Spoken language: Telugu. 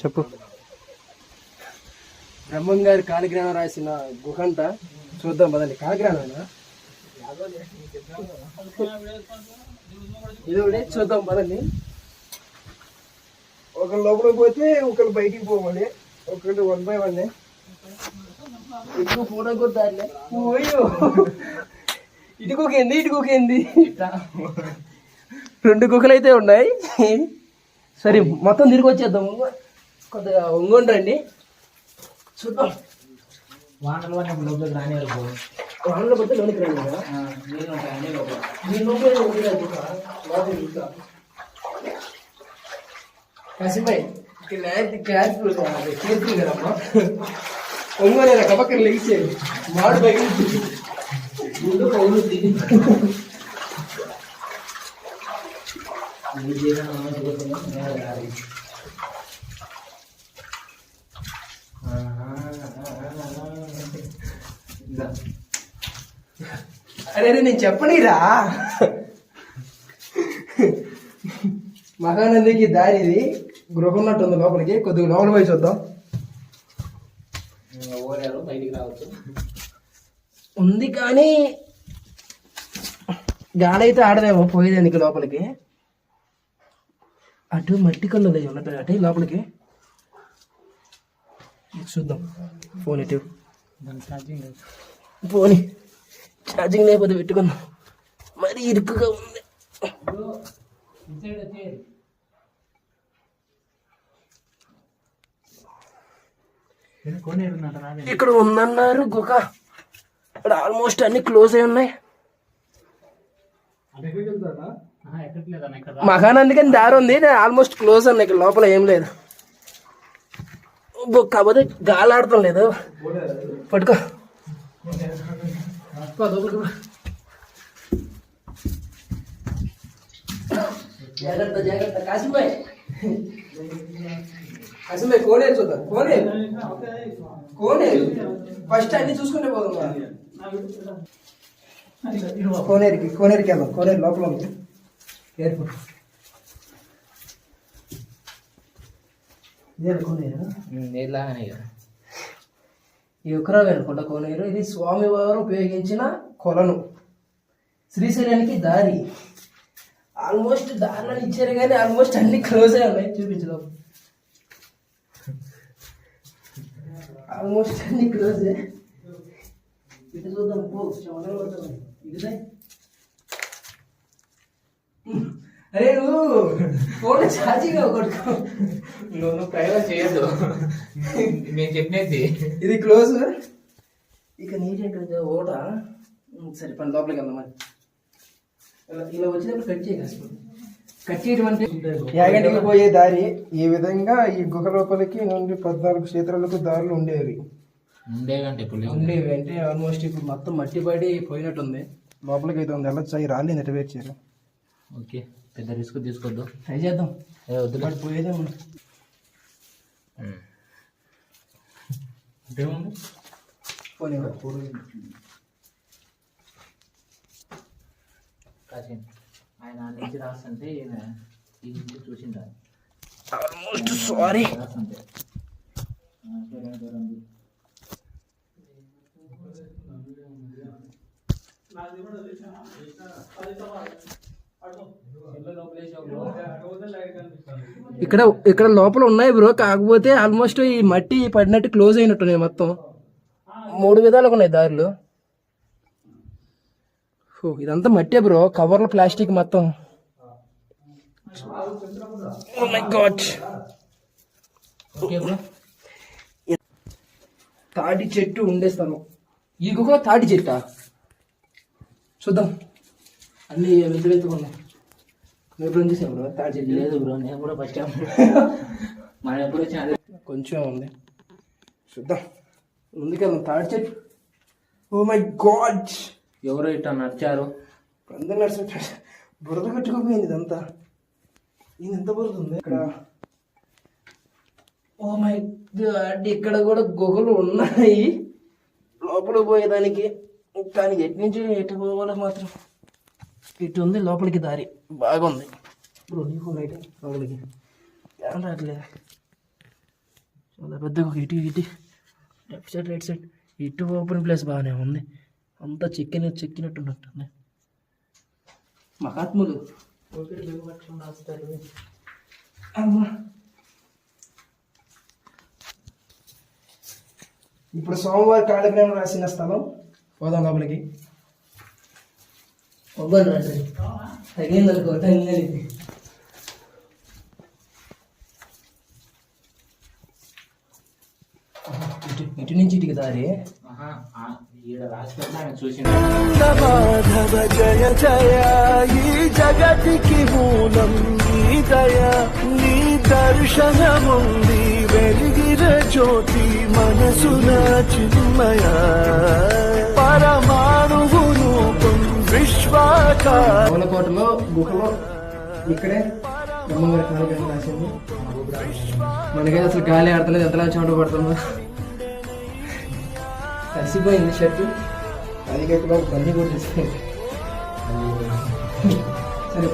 చెప్పు. బ్రహ్మం గారి కాలిగ్రామం రాసిన గుహంట చూద్దాం పదండి. కాలిగ్రామేనా ఇది ఒకటి చూద్దాం పదండి. ఒకరు లోపలికి పోతే ఒకరు బయటికి పోవాలి, ఒకరు 1 by 1 ఎక్కువ ఫోటో కొట్టాలి. పోయో ఇటుకోకేంది ఇటుకోకేంది 2 గుహలు అయితే ఉన్నాయి. సరే మొత్తం తిరిగి వచ్చేద్దాం. కొద్దిగా ఒంగొండి చూద్దాం. వానలు లోపలికి రానివారు. వానలో పోతే లోనికి రండి కదా. నీళ్ళు ఉంటాయండి లోపల. మీ లోపల కాసిబాయ్ కేర్ఫుల్ కదమ్మా. ఒంగోలేరా కపక్కన లెగిసేది మాడు బయట ముందు పౌరుద్ది. అరే నేను చెప్పనీరా. మహానందికి దారి ఇది. గృహ ఉన్నట్టుంది లోపలికి. కొద్దిగా లోపల పోయి చూద్దాం. బయటికి రావచ్చు ఉంది కానీ గాడైతే ఆడదేమో పోయేదానికి లోపలికి. అటు మట్టి కళ్ళు ఉన్నట్టు అటు లోపలికి చూద్దాం. ఫోన్ ఇటు ఫోన్ ఛార్జింగ్ లేకపోతే పెట్టుకుందాం. మరీ ఇరుకుగా ఉంది. ఇక్కడ ఉందన్నారు గుహ. ఇక్కడ ఆల్మోస్ట్ అన్ని క్లోజ్ అయి ఉన్నాయి. మహానందికి దారి ఉంది, ఆల్మోస్ట్ క్లోజ్ అన్న. ఇక్కడ లోపల ఏం లేదు. కాకపోతే గాలి ఆడటం లేదు. పట్టుకో జాగ్రత్త జాగ్రత్త. కాసిబాయ్ కాసిబాయ్ కోనేరు చూద్దాం. కోనేరు ఫస్ట్ అన్ని చూసుకుంటే పోదాం. కోనేరుకి వెళ్దాం. కోనేరు లోపల ఉంది. ఎయిర్పోర్ట్ ఇదే కోనేరు. ఈ ఉక్రాలు అనుకుంటా కోనేరు. ఇది స్వామివారు ఉపయోగించిన కొలను. శ్రీశైలానికి దారి. ఆల్మోస్ట్ దారిలో ఇచ్చారు కానీ ఆల్మోస్ట్ అన్ని క్లోజ్ అయి ఉన్నాయి. చూపించడం ఆల్మోస్ట్ అన్ని క్లోజ్. ఇటు చూద్దాం. ఇటుదే. అరే నువ్వు ఫోన్ ఛార్జింగ్ కొట్టుకో. నువ్వు ప్రయోగం చేయొద్దు. నేను చెప్పినది ఇది క్లోజ్. ఇక నీట్ ఏంటంటే ఓట. సరే పని లోపలికి వెళ్దాం. మరి ఇలా వచ్చినప్పుడు కట్ చేయాలి. కట్ చేయడం అంటే యాగంటికి పోయే దారి. ఈ విధంగా ఈ గుహ లోపలికి నుండి 14 క్షేత్రాలకు దారులు ఉండేవి. ఉండేవి అంటే ఆల్మోస్ట్ ఇప్పుడు మొత్తం మట్టి పడి పోయినట్టుంది. లోపలికి అయితే ఉంది. వెళ్ళొచ్చు. అవి రాళ్ళు నెట్టవేర్చారు. ఓకే, పెద్ద రిస్క్ తీసుకోవద్దు. ట్రై చేద్దాం. వద్దు పోయేదే మనం. పోనీ ఆయన నుంచి రాస్తుంటే ఈ నుంచి చూసింటారు. Almost sorry. ఇక్కడ లోపల ఉన్నాయి బ్రో. కాకపోతే ఆల్మోస్ట్ ఈ మట్టి పడినట్టు క్లోజ్ అయినట్టున్నాయి. మొత్తం 3 విధాలుగా ఉన్నాయి దారులు. ఇదంతా మట్టే బ్రో. కవర్లు ప్లాస్టిక్ మొత్తం. Oh my god. తాటి చెట్టు ఉండే స్థలం. ఈ గుహ తాటి చెట్టా? చూద్దాం. అన్ని వెతుకున్నాయి. నువ్వు ఎప్పుడు చూసావు బ్రో తాటి చెట్టు? లేదు బ్రో, నేను కూడా ఫస్ట్ టైం. మనం ఎప్పుడు వచ్చినా కొంచెం ఉంది. చూద్దాం. ముందుకెళ్దాం. తాటి చెట్టు. Oh my god. ఎవరో ఇట్లా నడిచారు. అందరు నడిచినట్టు బురద కట్టుకోపోయింది ఇదంతా. ఇది ఎంత బురద ఉంది ఇక్కడ. Oh my god. ఇక్కడ కూడా గుహలు ఉన్నాయి లోపల పోయేదానికి. కానీ ఎటు నుంచి ఎటు పోవాలో మాత్రం ఇటు ఉంది. లోపలికి దారి బాగుంది. బ్రో నీకు రైట్ లోపలికి ఏం రావట్లే చాలా పెద్దగా ఇటు ఇటు లెఫ్ట్ సైడ్ రైట్ సైడ్ ఇటు ఓపెన్ ప్లేస్ బాగానే ఉంది అంతా చెక్కినట్టున్నట్టుంది మహాత్ములు అమ్మా ఇప్పుడు సోమవారం కాళగ్రామం రాసిన స్థలం పోదాం లోపలికి ఒబ్బలు రాసి తగిందనుకో తగింది ఇటు నుంచి ఇటుకి దారి మాధవ జయ జయ ఈ జగతికి మూలం నీ దయ నీ దర్శనముంది వెలిగిన జ్యోతి మనసున చిన్మయ పరమాణువు రూపం కోటలో గుహలో ఇక్కడే బ్రహ్మంగారి కాళగ్రామం రాసింది మనకైతే అసలు గాలి ఆడతలేదు ఎంతలా చెమట పడుతుందో కలిసిపోయింది షర్టు అది కాకుండా బన్నీ కూడా తీసుకెళ్ళి సరే